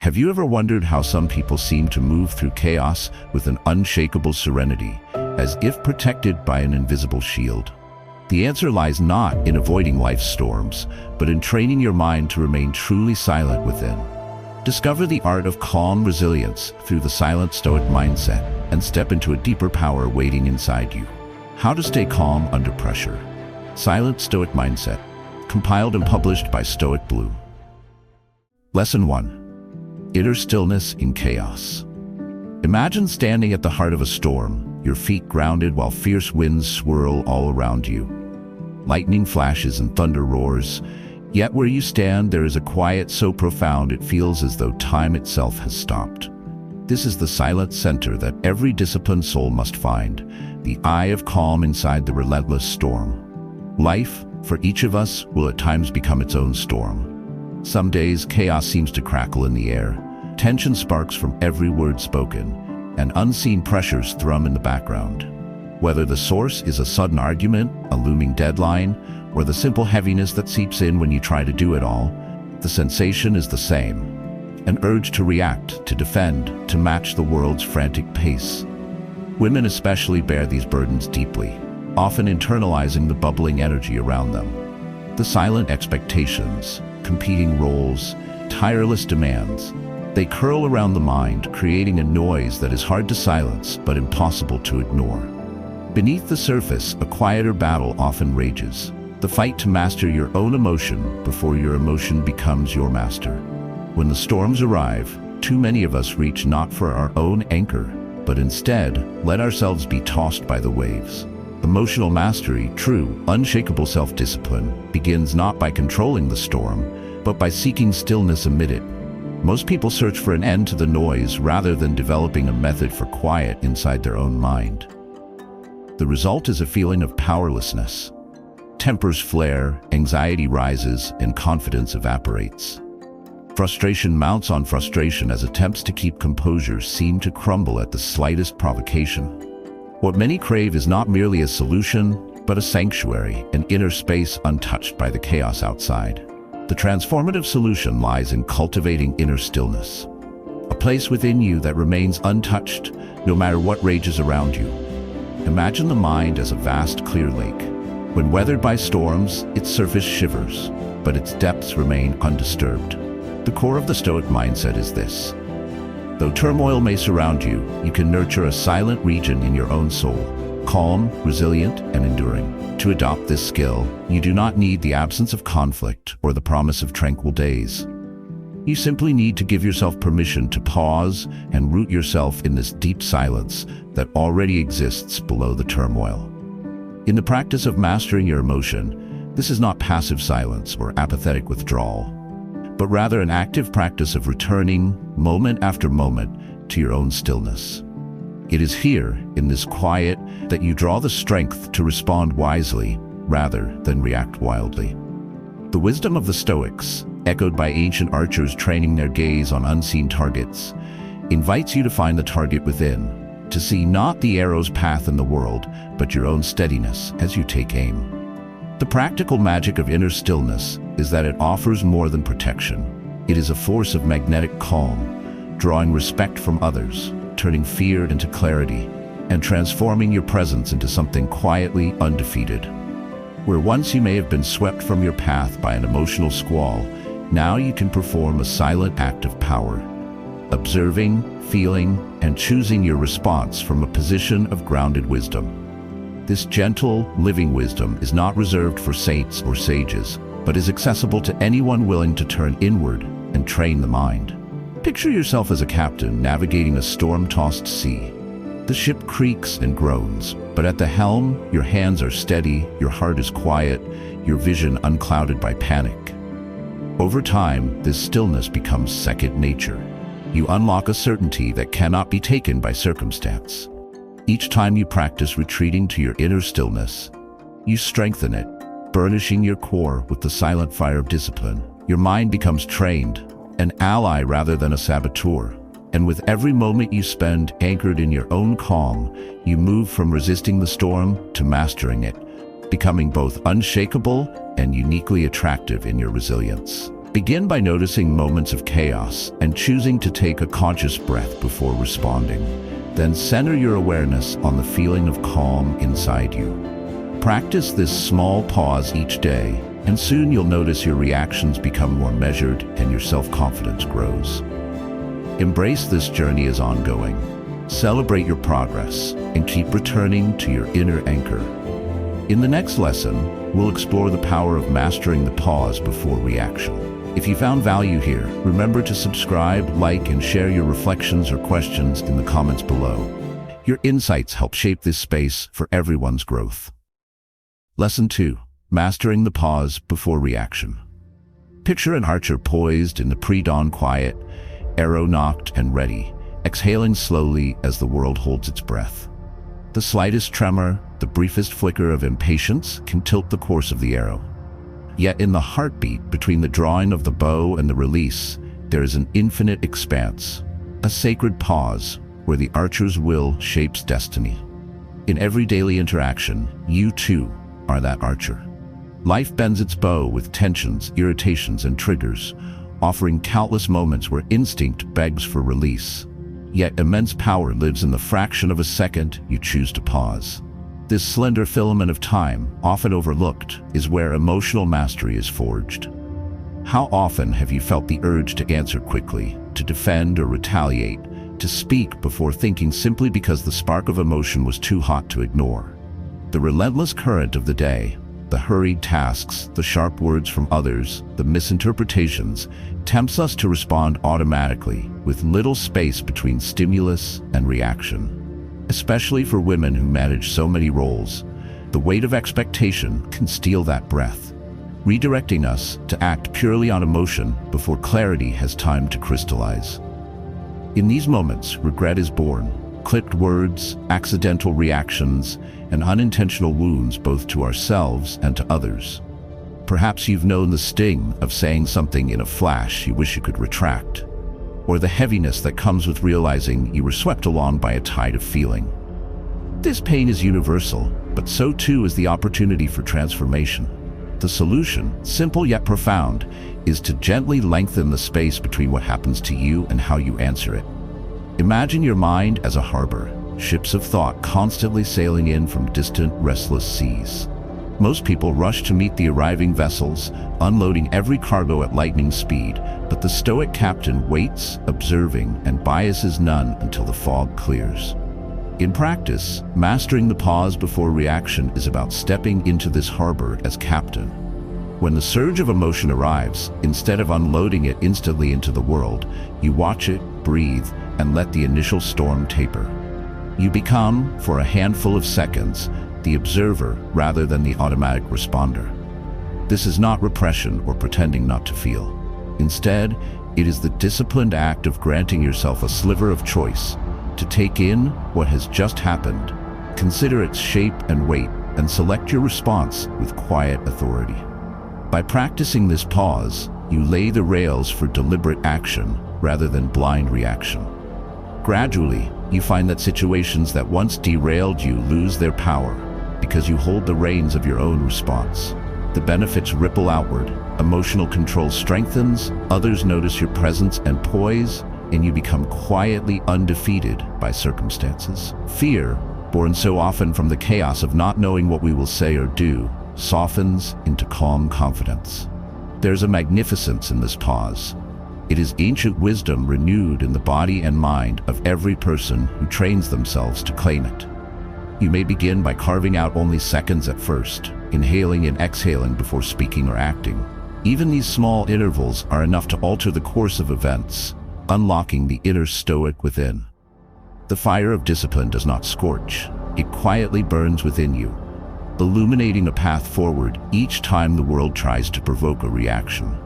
Have you ever wondered how some people seem to move through chaos with an unshakable serenity, as if protected by an invisible shield? The answer lies not in avoiding life's storms, but in training your mind to remain truly silent within. Discover the art of calm resilience through the silent Stoic mindset and step into a deeper power waiting inside you. How to stay calm under pressure. Silent Stoic Mindset, compiled and published by Stoic Blue. Lesson 1. Inner stillness in chaos. Imagine standing at the heart of a storm, your feet grounded while fierce winds swirl all around you. Lightning flashes and thunder roars, yet where you stand there is a quiet so profound it feels as though time itself has stopped. This is the silent center that every disciplined soul must find, the eye of calm inside the relentless storm. Life, for each of us, will at times become its own storm. Some days chaos seems to crackle in the air, tension sparks from every word spoken, and unseen pressures thrum in the background. Whether the source is a sudden argument, a looming deadline, or the simple heaviness that seeps in when you try to do it all, the sensation is the same. An urge to react, to defend, to match the world's frantic pace. Women especially bear these burdens deeply, often internalizing the bubbling energy around them. The silent expectations, competing roles, tireless demands, they curl around the mind, creating a noise that is hard to silence but impossible to ignore. Beneath the surface, a quieter battle often rages. The fight to master your own emotion before your emotion becomes your master. When the storms arrive, too many of us reach not for our own anchor, but instead let ourselves be tossed by the waves. Emotional mastery, true, unshakable self-discipline, begins not by controlling the storm, but by seeking stillness amid it. Most people search for an end to the noise rather than developing a method for quiet inside their own mind. The result is a feeling of powerlessness. Tempers flare, anxiety rises, and confidence evaporates. Frustration mounts on frustration as attempts to keep composure seem to crumble at the slightest provocation. What many crave is not merely a solution, but a sanctuary, an inner space untouched by the chaos outside. The transformative solution lies in cultivating inner stillness, a place within you that remains untouched no matter what rages around you. Imagine the mind as a vast, clear lake. When weathered by storms, its surface shivers, but its depths remain undisturbed. The core of the Stoic mindset is this. Though turmoil may surround you, you can nurture a silent region in your own soul, calm, resilient, and enduring. To adopt this skill, you do not need the absence of conflict or the promise of tranquil days. You simply need to give yourself permission to pause and root yourself in this deep silence that already exists below the turmoil. In the practice of mastering your emotion, this is not passive silence or apathetic withdrawal, but rather an active practice of returning, moment after moment, to your own stillness. It is here, in this quiet, that you draw the strength to respond wisely rather than react wildly. The wisdom of the Stoics, echoed by ancient archers training their gaze on unseen targets, invites you to find the target within, to see not the arrow's path in the world, but your own steadiness as you take aim. The practical magic of inner stillness is that it offers more than protection. It is a force of magnetic calm, drawing respect from others, turning fear into clarity, and transforming your presence into something quietly undefeated. Where once you may have been swept from your path by an emotional squall, now you can perform a silent act of power, observing, feeling, and choosing your response from a position of grounded wisdom. This gentle, living wisdom is not reserved for saints or sages, but is accessible to anyone willing to turn inward and train the mind. Picture yourself as a captain navigating a storm-tossed sea. The ship creaks and groans, but at the helm, your hands are steady, your heart is quiet, your vision unclouded by panic. Over time, this stillness becomes second nature. You unlock a certainty that cannot be taken by circumstance. Each time you practice retreating to your inner stillness, you strengthen it, burnishing your core with the silent fire of discipline. Your mind becomes trained, an ally rather than a saboteur. And with every moment you spend anchored in your own calm, you move from resisting the storm to mastering it, becoming both unshakable and uniquely attractive in your resilience. Begin by noticing moments of chaos and choosing to take a conscious breath before responding. Then center your awareness on the feeling of calm inside you. Practice this small pause each day, and soon you'll notice your reactions become more measured and your self-confidence grows. Embrace this journey as ongoing. Celebrate your progress and keep returning to your inner anchor. In the next lesson, we'll explore the power of mastering the pause before reaction. If you found value here, remember to subscribe, like, and share your reflections or questions in the comments below. Your insights help shape this space for everyone's growth. Lesson 2. Mastering the pause before reaction. Picture an archer poised in the pre-dawn quiet, arrow nocked and ready, exhaling slowly as the world holds its breath. The slightest tremor, the briefest flicker of impatience can tilt the course of the arrow. Yet in the heartbeat between the drawing of the bow and the release, there is an infinite expanse, a sacred pause where the archer's will shapes destiny. In every daily interaction, you too are that archer. Life bends its bow with tensions, irritations, and triggers, offering countless moments where instinct begs for release. Yet immense power lives in the fraction of a second you choose to pause. This slender filament of time, often overlooked, is where emotional mastery is forged. How often have you felt the urge to answer quickly, to defend or retaliate, to speak before thinking simply because the spark of emotion was too hot to ignore? The relentless current of the day, the hurried tasks, the sharp words from others, the misinterpretations, tempts us to respond automatically, with little space between stimulus and reaction. Especially for women who manage so many roles, the weight of expectation can steal that breath, redirecting us to act purely on emotion before clarity has time to crystallize. In these moments, regret is born, clipped words, accidental reactions, and unintentional wounds both to ourselves and to others. Perhaps you've known the sting of saying something in a flash you wish you could retract, or the heaviness that comes with realizing you were swept along by a tide of feeling. This pain is universal, but so too is the opportunity for transformation. The solution, simple yet profound, is to gently lengthen the space between what happens to you and how you answer it. Imagine your mind as a harbor, ships of thought constantly sailing in from distant, restless seas. Most people rush to meet the arriving vessels, unloading every cargo at lightning speed, but the Stoic captain waits, observing, and biases none until the fog clears. In practice, mastering the pause before reaction is about stepping into this harbor as captain. When the surge of emotion arrives, instead of unloading it instantly into the world, you watch it, breathe, and let the initial storm taper. You become, for a handful of seconds, the observer rather than the automatic responder. This is not repression or pretending not to feel. Instead, it is the disciplined act of granting yourself a sliver of choice to take in what has just happened, consider its shape and weight, and select your response with quiet authority. By practicing this pause, you lay the rails for deliberate action rather than blind reaction. Gradually, you find that situations that once derailed you lose their power because you hold the reins of your own response. The benefits ripple outward, emotional control strengthens, others notice your presence and poise, and you become quietly undefeated by circumstances. Fear, born so often from the chaos of not knowing what we will say or do, softens into calm confidence. There's a magnificence in this pause. It is ancient wisdom renewed in the body and mind of every person who trains themselves to claim it. You may begin by carving out only seconds at first, inhaling and exhaling before speaking or acting. Even these small intervals are enough to alter the course of events, unlocking the inner Stoic within. The fire of discipline does not scorch. It quietly burns within you, illuminating a path forward each time the world tries to provoke a reaction.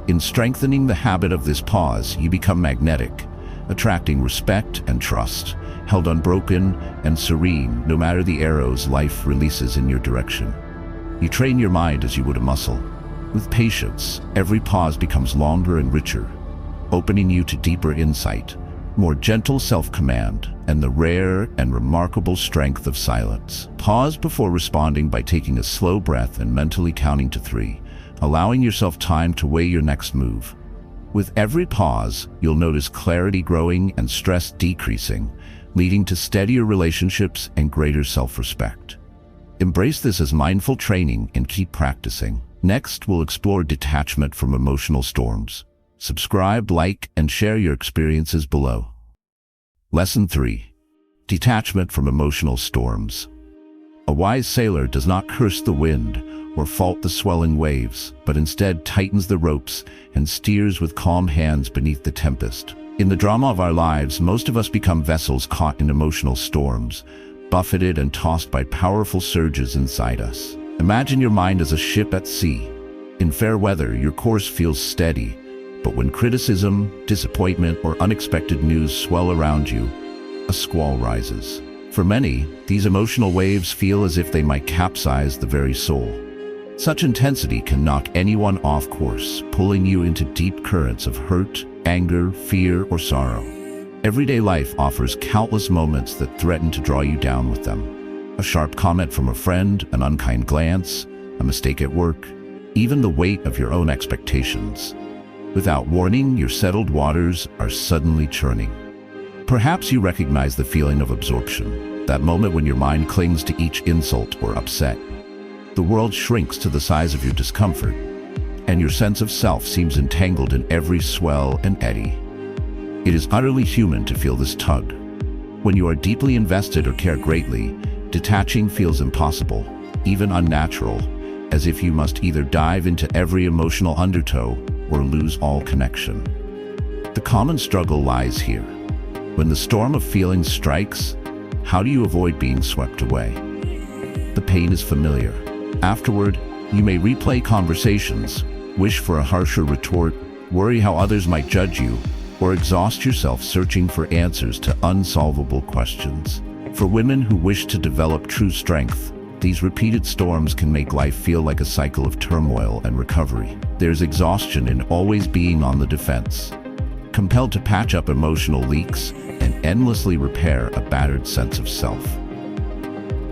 In strengthening the habit of this pause, you become magnetic, attracting respect and trust, held unbroken and serene no matter the arrows life releases in your direction. You train your mind as you would a muscle. With patience, every pause becomes longer and richer, opening you to deeper insight, more gentle self-command, and the rare and remarkable strength of silence. Pause before responding by taking a slow breath and mentally counting to 3, allowing yourself time to weigh your next move. With every pause, you'll notice clarity growing and stress decreasing, leading to steadier relationships and greater self-respect. Embrace this as mindful training and keep practicing. Next, we'll explore detachment from emotional storms. Subscribe, like, and share your experiences below. Lesson 3. Detachment from emotional storms. A wise sailor does not curse the wind or fault the swelling waves, but instead tightens the ropes and steers with calm hands beneath the tempest. In the drama of our lives, most of us become vessels caught in emotional storms, buffeted and tossed by powerful surges inside us. Imagine your mind as a ship at sea. In fair weather, your course feels steady, but when criticism, disappointment, or unexpected news swell around you, a squall rises. For many, these emotional waves feel as if they might capsize the very soul. Such intensity can knock anyone off course, pulling you into deep currents of hurt, anger, fear, or sorrow. Everyday life offers countless moments that threaten to draw you down with them. A sharp comment from a friend, an unkind glance, a mistake at work, even the weight of your own expectations. Without warning, your settled waters are suddenly churning. Perhaps you recognize the feeling of absorption, that moment when your mind clings to each insult or upset. The world shrinks to the size of your discomfort, and your sense of self seems entangled in every swell and eddy. It is utterly human to feel this tug. When you are deeply invested or care greatly, detaching feels impossible, even unnatural, as if you must either dive into every emotional undertow or lose all connection. The common struggle lies here. When the storm of feelings strikes, how do you avoid being swept away? The pain is familiar. Afterward, you may replay conversations, wish for a harsher retort, worry how others might judge you, or exhaust yourself searching for answers to unsolvable questions. For women who wish to develop true strength, these repeated storms can make life feel like a cycle of turmoil and recovery. There's exhaustion in always being on the defense, compelled to patch up emotional leaks and endlessly repair a battered sense of self.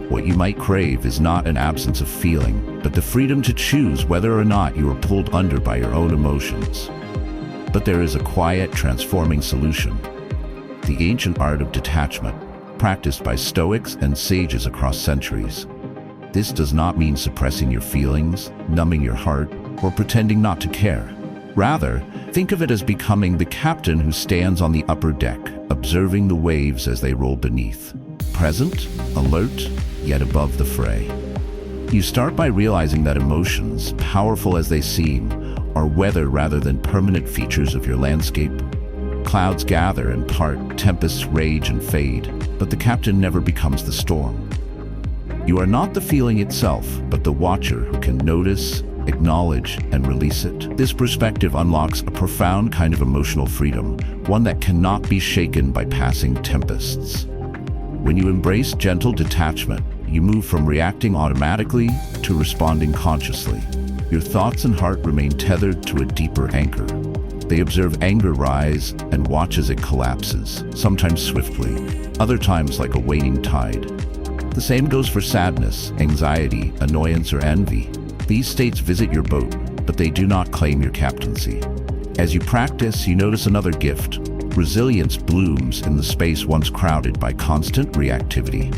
What you might crave is not an absence of feeling, but the freedom to choose whether or not you are pulled under by your own emotions. But there is a quiet, transforming solution: the ancient art of detachment, practiced by Stoics and sages across centuries. This does not mean suppressing your feelings, numbing your heart, or pretending not to care. Rather, think of it as becoming the captain who stands on the upper deck, observing the waves as they roll beneath. Present, alert, yet above the fray. You start by realizing that emotions, powerful as they seem, are weather rather than permanent features of your landscape. Clouds gather and part, tempests rage and fade, but the captain never becomes the storm. You are not the feeling itself, but the watcher who can notice, acknowledge, and release it. This perspective unlocks a profound kind of emotional freedom, one that cannot be shaken by passing tempests. When you embrace gentle detachment, you move from reacting automatically to responding consciously. Your thoughts and heart remain tethered to a deeper anchor. They observe anger rise and watch as it collapses, sometimes swiftly, other times like a waning tide. The same goes for sadness, anxiety, annoyance, or envy. These states visit your boat, but they do not claim your captaincy. As you practice, you notice another gift. Resilience blooms in the space once crowded by constant reactivity.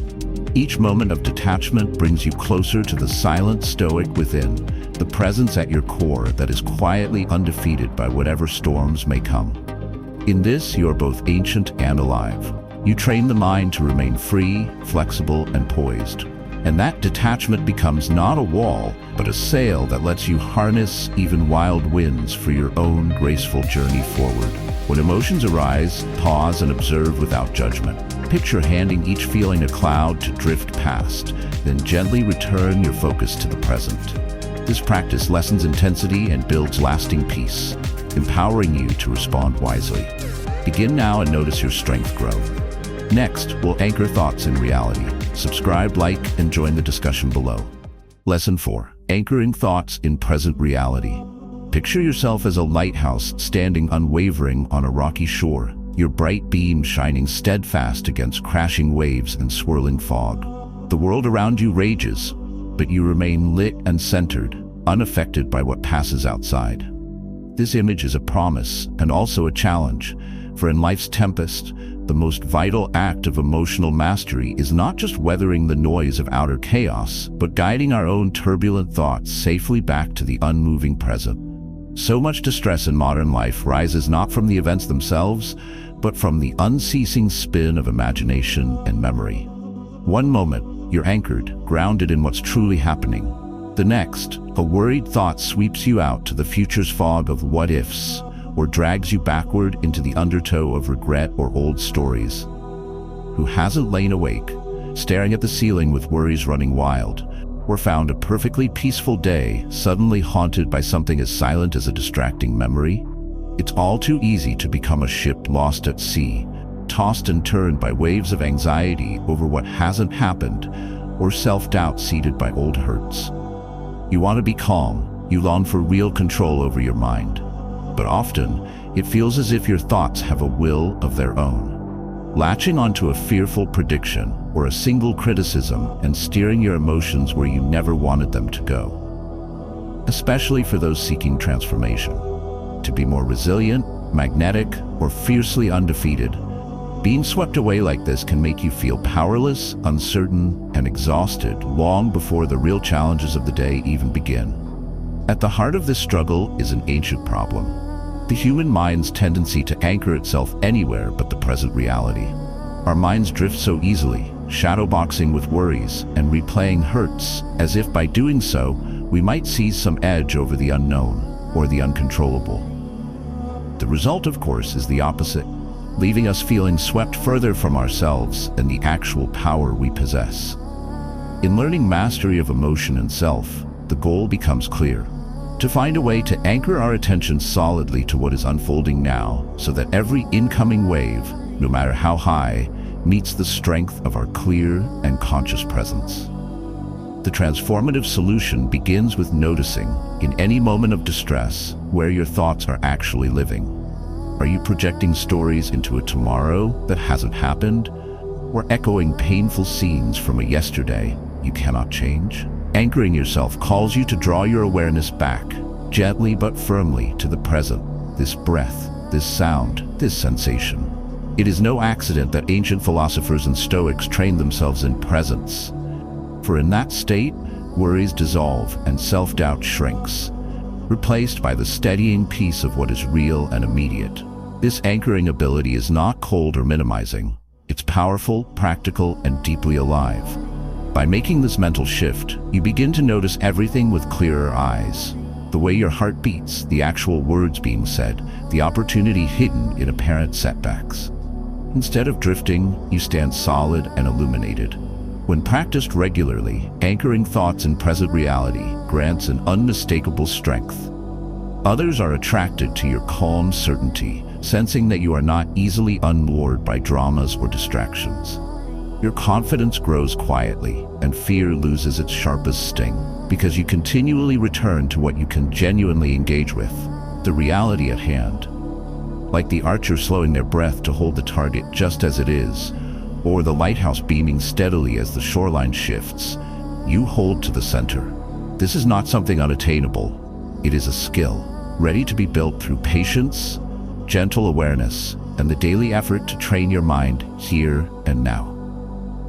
Each moment of detachment brings you closer to the silent stoic within, the presence at your core that is quietly undefeated by whatever storms may come. In this, you are both ancient and alive. You train the mind to remain free, flexible, and poised. And that detachment becomes not a wall, but a sail that lets you harness even wild winds for your own graceful journey forward. When emotions arise, pause and observe without judgment. Picture handing each feeling a cloud to drift past, then gently return your focus to the present. This practice lessens intensity and builds lasting peace, empowering you to respond wisely. Begin now and notice your strength grow. Next, we'll anchor thoughts in reality. Subscribe, like, and join the discussion below. Lesson 4. Anchoring thoughts in present reality. Picture yourself as a lighthouse standing unwavering on a rocky shore, your bright beam shining steadfast against crashing waves and swirling fog. The world around you rages, but you remain lit and centered, unaffected by what passes outside. This image is a promise and also a challenge, for in life's tempest, the most vital act of emotional mastery is not just weathering the noise of outer chaos, but guiding our own turbulent thoughts safely back to the unmoving present. So much distress in modern life rises not from the events themselves, but from the unceasing spin of imagination and memory. One moment, you're anchored, grounded in what's truly happening. The next, a worried thought sweeps you out to the future's fog of what-ifs, or drags you backward into the undertow of regret or old stories. Who hasn't lain awake, staring at the ceiling with worries running wild, or found a perfectly peaceful day suddenly haunted by something as silent as a distracting memory? It's all too easy to become a ship lost at sea, tossed and turned by waves of anxiety over what hasn't happened, or self-doubt seeded by old hurts. You want to be calm, you long for real control over your mind. But often, it feels as if your thoughts have a will of their own, latching onto a fearful prediction or a single criticism and steering your emotions where you never wanted them to go. Especially for those seeking transformation. To be more resilient, magnetic, or fiercely undefeated, being swept away like this can make you feel powerless, uncertain, and exhausted long before the real challenges of the day even begin. At the heart of this struggle is an ancient problem: the human mind's tendency to anchor itself anywhere but the present reality. Our minds drift so easily, shadowboxing with worries and replaying hurts, as if by doing so, we might seize some edge over the unknown or the uncontrollable. The result, of course, is the opposite, leaving us feeling swept further from ourselves and the actual power we possess. In learning mastery of emotion and self, the goal becomes clear: to find a way to anchor our attention solidly to what is unfolding now, so that every incoming wave, no matter how high, meets the strength of our clear and conscious presence. The transformative solution begins with noticing, in any moment of distress, where your thoughts are actually living. Are you projecting stories into a tomorrow that hasn't happened, or echoing painful scenes from a yesterday you cannot change? Anchoring yourself calls you to draw your awareness back, gently but firmly, to the present, this breath, this sound, this sensation. It is no accident that ancient philosophers and Stoics trained themselves in presence. For in that state, worries dissolve and self-doubt shrinks, replaced by the steadying peace of what is real and immediate. This anchoring ability is not cold or minimizing. It's powerful, practical, and deeply alive. By making this mental shift, you begin to notice everything with clearer eyes. The way your heart beats, the actual words being said, the opportunity hidden in apparent setbacks. Instead of drifting, you stand solid and illuminated. When practiced regularly, anchoring thoughts in present reality grants an unmistakable strength. Others are attracted to your calm certainty, sensing that you are not easily unmoored by dramas or distractions. Your confidence grows quietly, and fear loses its sharpest sting, because you continually return to what you can genuinely engage with, the reality at hand. Like the archer slowing their breath to hold the target just as it is, or the lighthouse beaming steadily as the shoreline shifts, you hold to the center. This is not something unattainable. It is a skill, ready to be built through patience, gentle awareness, and the daily effort to train your mind here and now.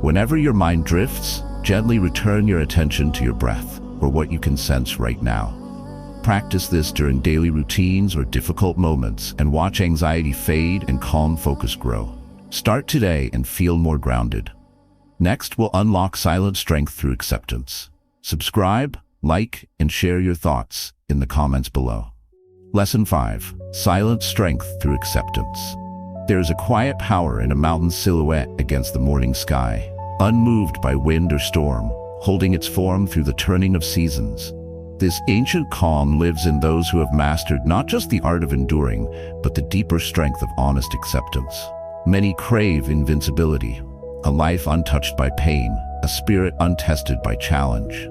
Whenever your mind drifts, gently return your attention to your breath, or what you can sense right now. Practice this during daily routines or difficult moments, and watch anxiety fade and calm focus grow. Start today and feel more grounded. Next, we'll unlock silent strength through acceptance. Subscribe, like, and share your thoughts in the comments below. Lesson 5. Silent strength through acceptance. There is a quiet power in a mountain silhouette against the morning sky, unmoved by wind or storm, holding its form through the turning of seasons. This ancient calm lives in those who have mastered not just the art of enduring, but the deeper strength of honest acceptance. Many crave invincibility, a life untouched by pain, a spirit untested by challenge.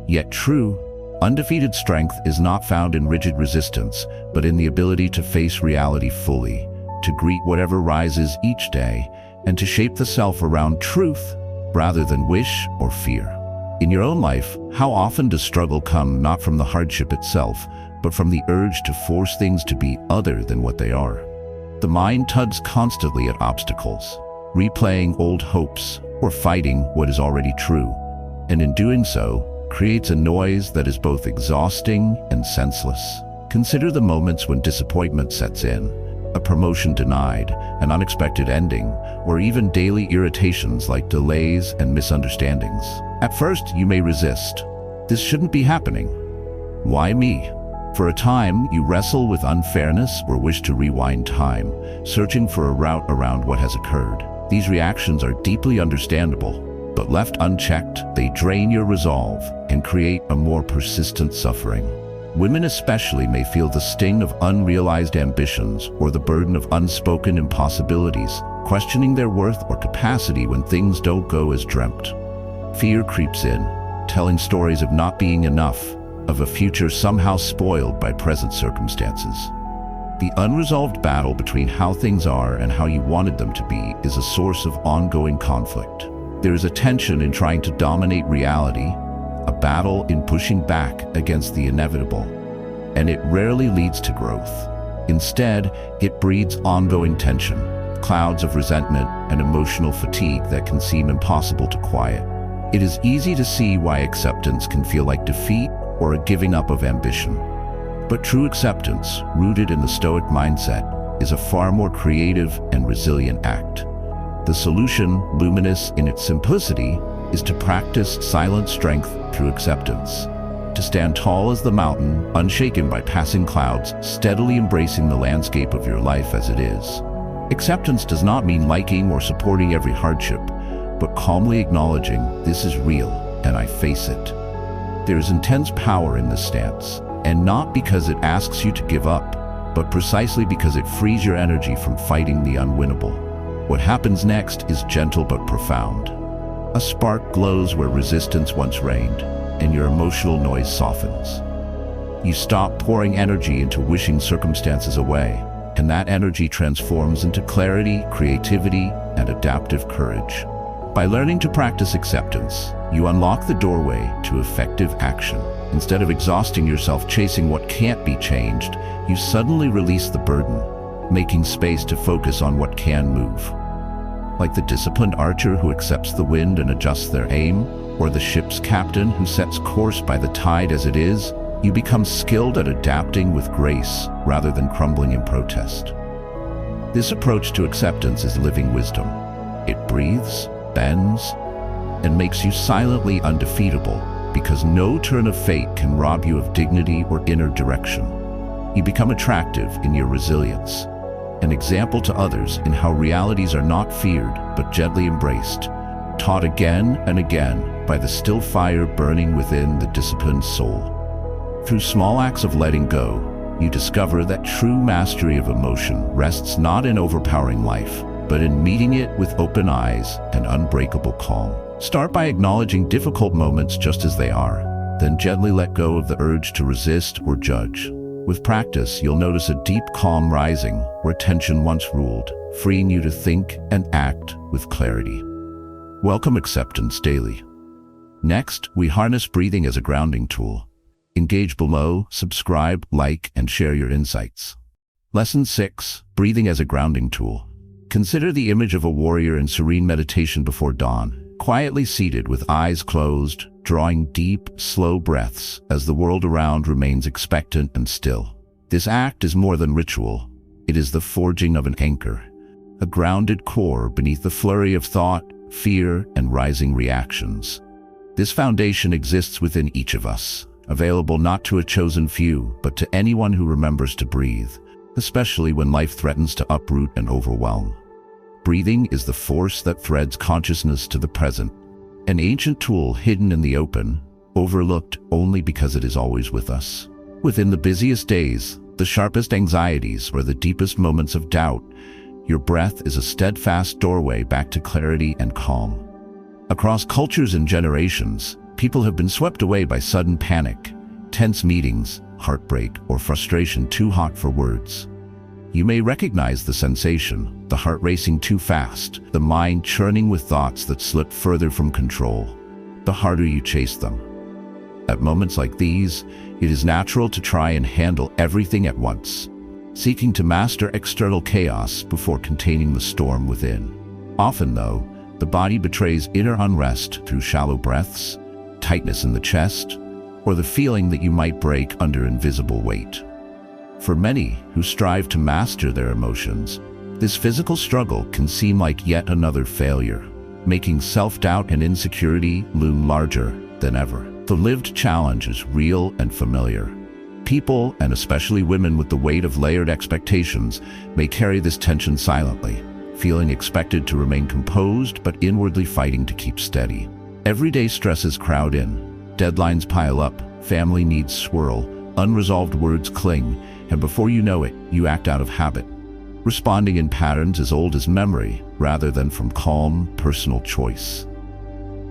Yet true, undefeated strength is not found in rigid resistance, but in the ability to face reality fully, to greet whatever rises each day, and to shape the self around truth rather than wish or fear. In your own life, how often does struggle come not from the hardship itself, but from the urge to force things to be other than what they are? The mind tugs constantly at obstacles, replaying old hopes or fighting what is already true, and in doing so, creates a noise that is both exhausting and senseless. Consider the moments when disappointment sets in, a promotion denied, an unexpected ending, or even daily irritations like delays and misunderstandings. At first, you may resist. This shouldn't be happening. Why me? For a time, you wrestle with unfairness or wish to rewind time, searching for a route around what has occurred. These reactions are deeply understandable, but left unchecked, they drain your resolve and create a more persistent suffering. Women especially may feel the sting of unrealized ambitions or the burden of unspoken impossibilities, questioning their worth or capacity when things don't go as dreamt. Fear creeps in, telling stories of not being enough, of a future somehow spoiled by present circumstances. The unresolved battle between how things are and how you wanted them to be is a source of ongoing conflict. There is a tension in trying to dominate reality, a battle in pushing back against the inevitable, and it rarely leads to growth. Instead, it breeds ongoing tension, clouds of resentment and emotional fatigue that can seem impossible to quiet. It is easy to see why acceptance can feel like defeat or a giving up of ambition. But true acceptance, rooted in the Stoic mindset, is a far more creative and resilient act. The solution, luminous in its simplicity, is to practice silent strength through acceptance. To stand tall as the mountain, unshaken by passing clouds, steadily embracing the landscape of your life as it is. Acceptance does not mean liking or supporting every hardship, but calmly acknowledging this is real and I face it. There is intense power in this stance, and not because it asks you to give up, but precisely because it frees your energy from fighting the unwinnable. What happens next is gentle but profound. A spark glows where resistance once reigned, and your emotional noise softens. You stop pouring energy into wishing circumstances away, and that energy transforms into clarity, creativity, and adaptive courage. By learning to practice acceptance, you unlock the doorway to effective action. Instead of exhausting yourself chasing what can't be changed, you suddenly release the burden, making space to focus on what can move. Like the disciplined archer who accepts the wind and adjusts their aim, or the ship's captain who sets course by the tide as it is, you become skilled at adapting with grace rather than crumbling in protest. This approach to acceptance is living wisdom. It breathes, bends, and makes you silently undefeatable, because no turn of fate can rob you of dignity or inner direction. You become attractive in your resilience, an example to others in how realities are not feared but gently embraced, taught again and again by the still fire burning within the disciplined soul. Through small acts of letting go, you discover that true mastery of emotion rests not in overpowering life, but in meeting it with open eyes and unbreakable calm. Start by acknowledging difficult moments just as they are, then gently let go of the urge to resist or judge. With practice, you'll notice a deep calm rising where tension once ruled, freeing you to think and act with clarity. Welcome acceptance daily. Next, we harness breathing as a grounding tool. Engage below, subscribe, like, and share your insights. Lesson 6. Breathing as a grounding tool. Consider the image of a warrior in serene meditation before dawn, quietly seated with eyes closed, drawing deep, slow breaths as the world around remains expectant and still. This act is more than ritual. It is the forging of an anchor, a grounded core beneath the flurry of thought, fear, and rising reactions. This foundation exists within each of us, available not to a chosen few, but to anyone who remembers to breathe, especially when life threatens to uproot and overwhelm. Breathing is the force that threads consciousness to the present, an ancient tool hidden in the open, overlooked only because it is always with us. Within the busiest days, the sharpest anxieties, or the deepest moments of doubt, your breath is a steadfast doorway back to clarity and calm. Across cultures and generations, people have been swept away by sudden panic, tense meetings, heartbreak, or frustration too hot for words. You may recognize the sensation, the heart racing too fast, the mind churning with thoughts that slip further from control. the harder you chase them. At moments like these, it is natural to try and handle everything at once, seeking to master external chaos before containing the storm within. Often, though, the body betrays inner unrest through shallow breaths, tightness in the chest, or the feeling that you might break under invisible weight. For many who strive to master their emotions, this physical struggle can seem like yet another failure, making self-doubt and insecurity loom larger than ever. The lived challenge is real and familiar. People, and especially women with the weight of layered expectations, may carry this tension silently, feeling expected to remain composed but inwardly fighting to keep steady. Everyday stresses crowd in, deadlines pile up, family needs swirl, unresolved words cling, and before you know it, you act out of habit, responding in patterns as old as memory rather than from calm, personal choice.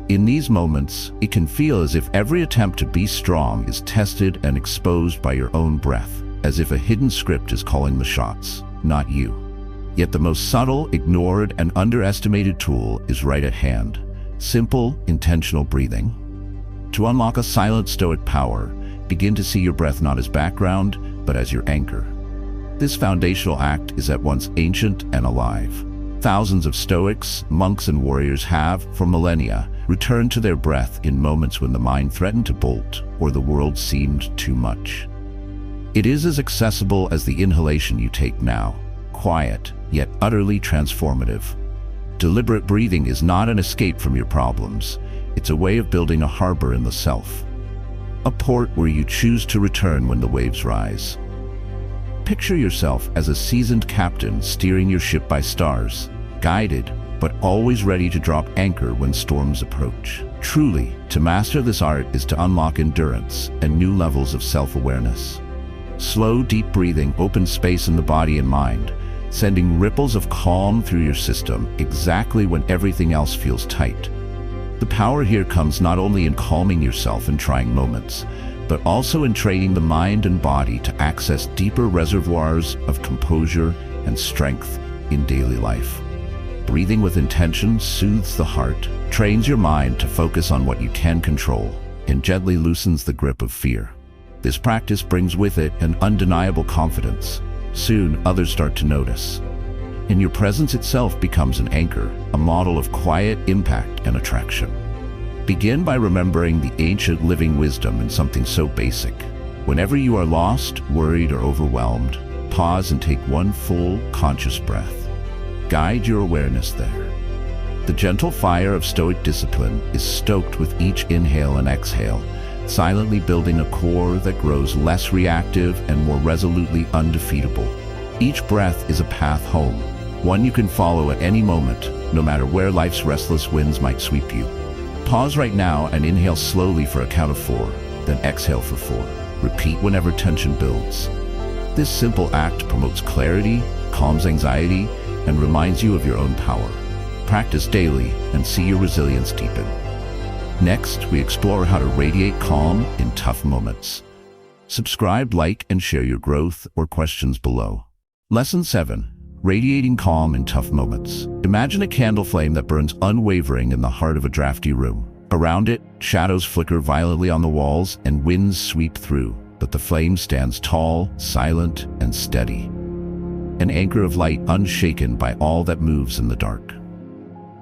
In these moments, it can feel as if every attempt to be strong is tested and exposed by your own breath, as if a hidden script is calling the shots, not you. Yet the most subtle, ignored, and underestimated tool is right at hand: simple, intentional breathing. To unlock a silent Stoic power, begin to see your breath not as background, but as your anchor. This foundational act is at once ancient and alive. Thousands of Stoics, monks, and warriors have, for millennia, returned to their breath in moments when the mind threatened to bolt or the world seemed too much. It is as accessible as the inhalation you take now, quiet, yet utterly transformative. Deliberate breathing is not an escape from your problems. It's a way of building a harbor in the self, a port where you choose to return when the waves rise. Picture yourself as a seasoned captain steering your ship by stars, guided, but always ready to drop anchor when storms approach. Truly, to master this art is to unlock endurance and new levels of self-awareness. Slow, deep breathing opens space in the body and mind, sending ripples of calm through your system exactly when everything else feels tight. The power here comes not only in calming yourself in trying moments, but also in training the mind and body to access deeper reservoirs of composure and strength in daily life. Breathing with intention soothes the heart, trains your mind to focus on what you can control, and gently loosens the grip of fear. This practice brings with it an undeniable confidence. Soon, others start to notice, and your presence itself becomes an anchor, a model of quiet impact and attraction. Begin by remembering the ancient living wisdom in something so basic. Whenever you are lost, worried, or overwhelmed, pause and take one full, conscious breath. Guide your awareness there. The gentle fire of Stoic discipline is stoked with each inhale and exhale, silently building a core that grows less reactive and more resolutely undefeatable. Each breath is a path home, one you can follow at any moment, no matter where life's restless winds might sweep you. Pause right now and inhale slowly for a count of 4, then exhale for 4. Repeat whenever tension builds. This simple act promotes clarity, calms anxiety, and reminds you of your own power. Practice daily and see your resilience deepen. Next, we explore how to radiate calm in tough moments. Subscribe, like, and share your growth or questions below. Lesson 7. Radiating calm in tough moments. Imagine a candle flame that burns unwavering in the heart of a drafty room. Around it, shadows flicker violently on the walls and winds sweep through, but the flame stands tall, silent, and steady. An anchor of light unshaken by all that moves in the dark.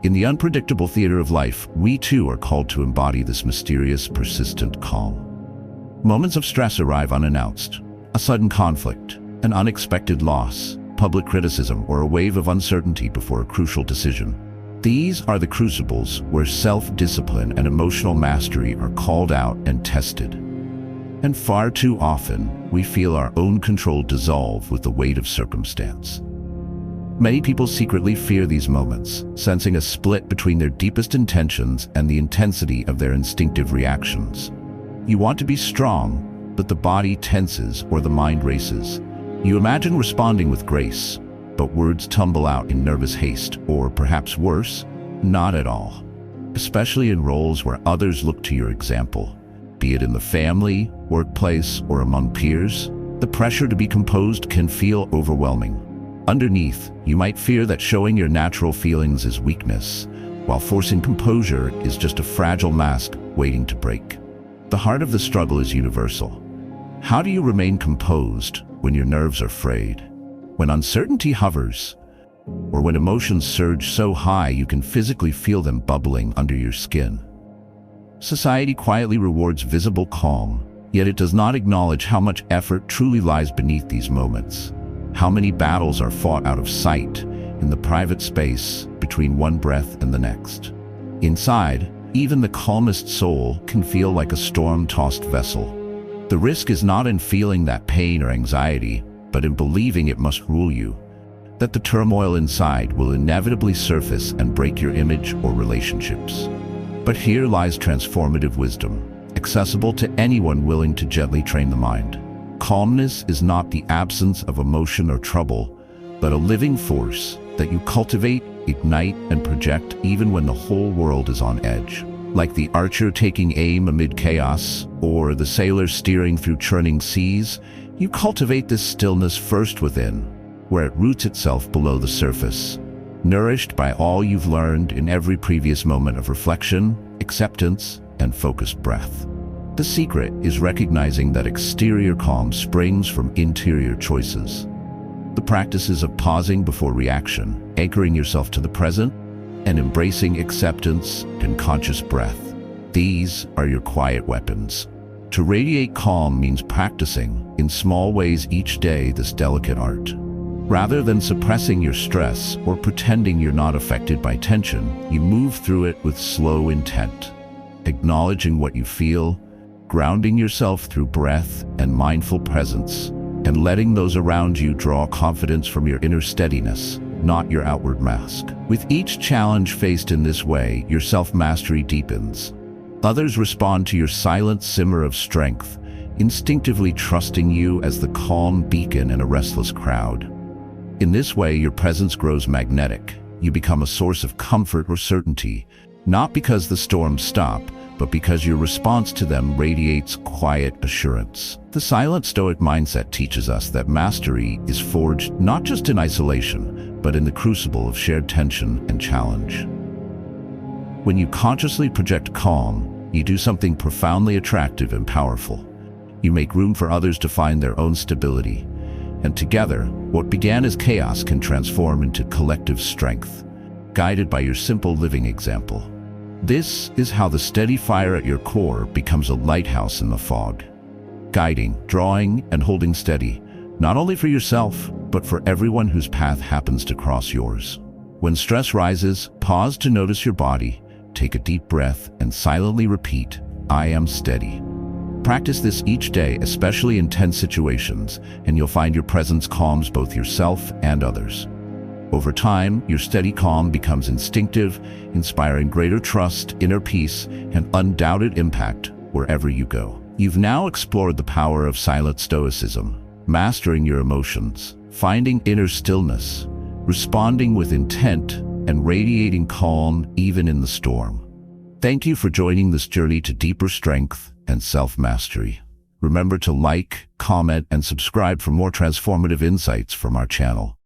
In the unpredictable theater of life, we too are called to embody this mysterious, persistent calm. Moments of stress arrive unannounced. A sudden conflict, an unexpected loss, public criticism, or a wave of uncertainty before a crucial decision. These are the crucibles where self-discipline and emotional mastery are called out and tested. And far too often, we feel our own control dissolve with the weight of circumstance. Many people secretly fear these moments, sensing a split between their deepest intentions and the intensity of their instinctive reactions. You want to be strong, but the body tenses or the mind races. You imagine responding with grace, but words tumble out in nervous haste, or perhaps worse, not at all. Especially in roles where others look to your example, be it in the family, workplace, or among peers, the pressure to be composed can feel overwhelming. Underneath, you might fear that showing your natural feelings is weakness, while forcing composure is just a fragile mask waiting to break. The heart of the struggle is universal. How do you remain composed when your nerves are frayed, when uncertainty hovers, or when emotions surge so high you can physically feel them bubbling under your skin? Society quietly rewards visible calm, yet it does not acknowledge how much effort truly lies beneath these moments. How many battles are fought out of sight in the private space between one breath and the next. Inside, even the calmest soul can feel like a storm-tossed vessel. The risk is not in feeling that pain or anxiety, but in believing it must rule you, that the turmoil inside will inevitably surface and break your image or relationships. But here lies transformative wisdom, accessible to anyone willing to gently train the mind. Calmness is not the absence of emotion or trouble, but a living force that you cultivate, ignite, and project even when the whole world is on edge. Like the archer taking aim amid chaos, or the sailor steering through churning seas, you cultivate this stillness first within, where it roots itself below the surface, nourished by all you've learned in every previous moment of reflection, acceptance, and focused breath. The secret is recognizing that exterior calm springs from interior choices. The practices of pausing before reaction, anchoring yourself to the present, and embracing acceptance and conscious breath. These are your quiet weapons. To radiate calm means practicing, in small ways each day, this delicate art. Rather than suppressing your stress or pretending you're not affected by tension, you move through it with slow intent, acknowledging what you feel, grounding yourself through breath and mindful presence, and letting those around you draw confidence from your inner steadiness, not your outward mask. With each challenge faced in this way, your self-mastery deepens. Others respond to your silent simmer of strength, instinctively trusting you as the calm beacon in a restless crowd. In this way, your presence grows magnetic. You become a source of comfort or certainty, not because the storms stop, but because your response to them radiates quiet assurance. The silent Stoic mindset teaches us that mastery is forged not just in isolation, but in the crucible of shared tension and challenge. When you consciously project calm, you do something profoundly attractive and powerful. You make room for others to find their own stability, and together, what began as chaos can transform into collective strength, guided by your simple living example. This is how the steady fire at your core becomes a lighthouse in the fog, guiding, drawing, and holding steady, not only for yourself, but for everyone whose path happens to cross yours. When stress rises, pause to notice your body, take a deep breath, and silently repeat, "I am steady." Practice this each day, especially in tense situations, and you'll find your presence calms both yourself and others. Over time, your steady calm becomes instinctive, inspiring greater trust, inner peace, and undoubted impact wherever you go. You've now explored the power of silent stoicism, mastering your emotions, finding inner stillness, responding with intent, and radiating calm even in the storm. Thank you for joining this journey to deeper strength and self-mastery. Remember to like, comment, and subscribe for more transformative insights from our channel.